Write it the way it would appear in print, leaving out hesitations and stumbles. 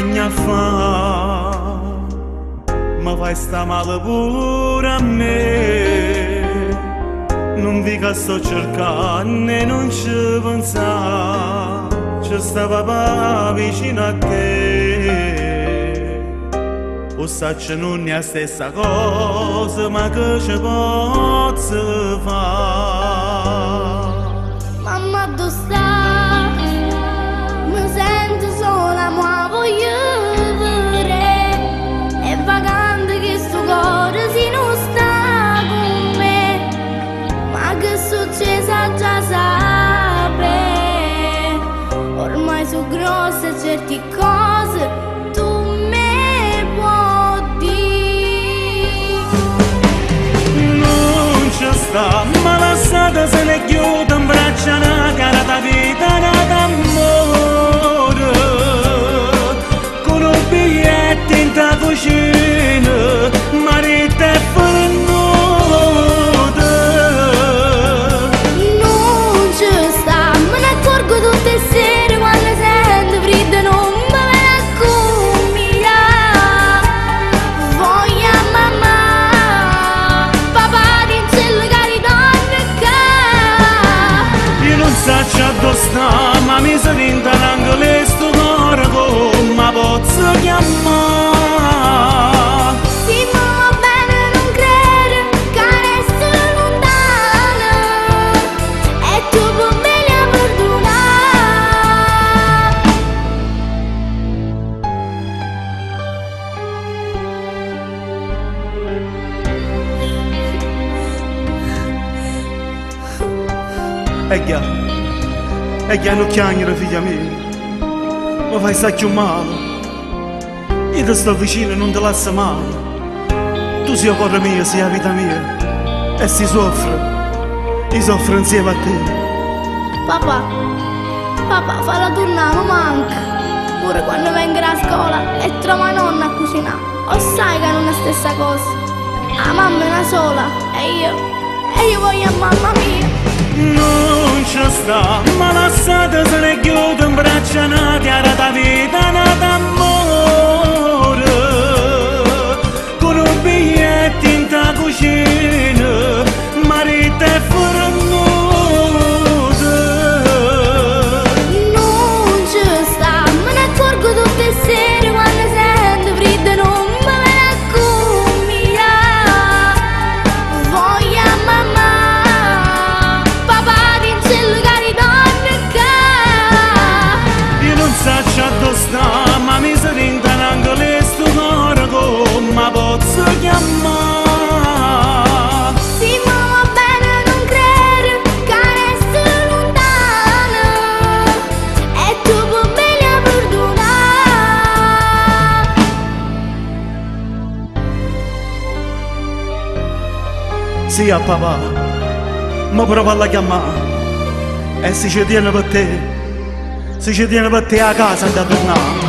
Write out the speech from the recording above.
anni a fa, ma fai sta male pure a me. Non vi che sto cercando e non ci pensa, c'è sta papà vicino a te. O sa che non è la stessa cosa, ma che ci posso fare? Mamma, dove sta? Mi sento sola, ma voglio vedere. È vagante che sto cuore si non sta con me. Ma che è successo già sape. Ormai sono grosse certe cose, tu me puoi dire. Non ci sta, ma lasciata se ne chiude in braccia una cara da vita, d'amore. Con un biglietto in ta cucina, marito e venuta. Non ci sta, me ne accorgo tutte le sere quando sento freddo non me ne accomiglia. Voglio mamma, papà di cielo che ritorna qua. Io non so dove sta, ma mi si rinda l'angolo sto cuore come posso chiamare. Sì, ma va bene non credere che resto lontana e tu puoi bene perdonare. E che non chiamare figlia mia, mi fai sta più male. Io ti sto vicino e non ti lascio mai. Tu sei il cuore mio, sei la vita mia, e si soffre insieme a te. Papà, falla tornare, non manca. Pure quando vengo a scuola e trovo la nonna a cucinare. O sai che non è la stessa cosa. La mamma è una sola e io voglio a mamma mia. Non ci sta, ma lasciate se ne chiude in braccia una chiara da vita, una d'amore. Con un biglietto in ta cucina, marito e venuta. Non ci sta, me ne accorgo tutte le sere quando sento freddo non me ne accomiglia. Voglio a mamma, papà di cielo che ritorna qua. Io non so dove sta, ma mi si rinda l'angolo sto cuore come posso chiamare. Sì, ma va bene non credere che resto lontana e tu puoi bene perdonare. Sì, a papà, ma prova a chiamare. E se ci tiene per te a casa da tornare.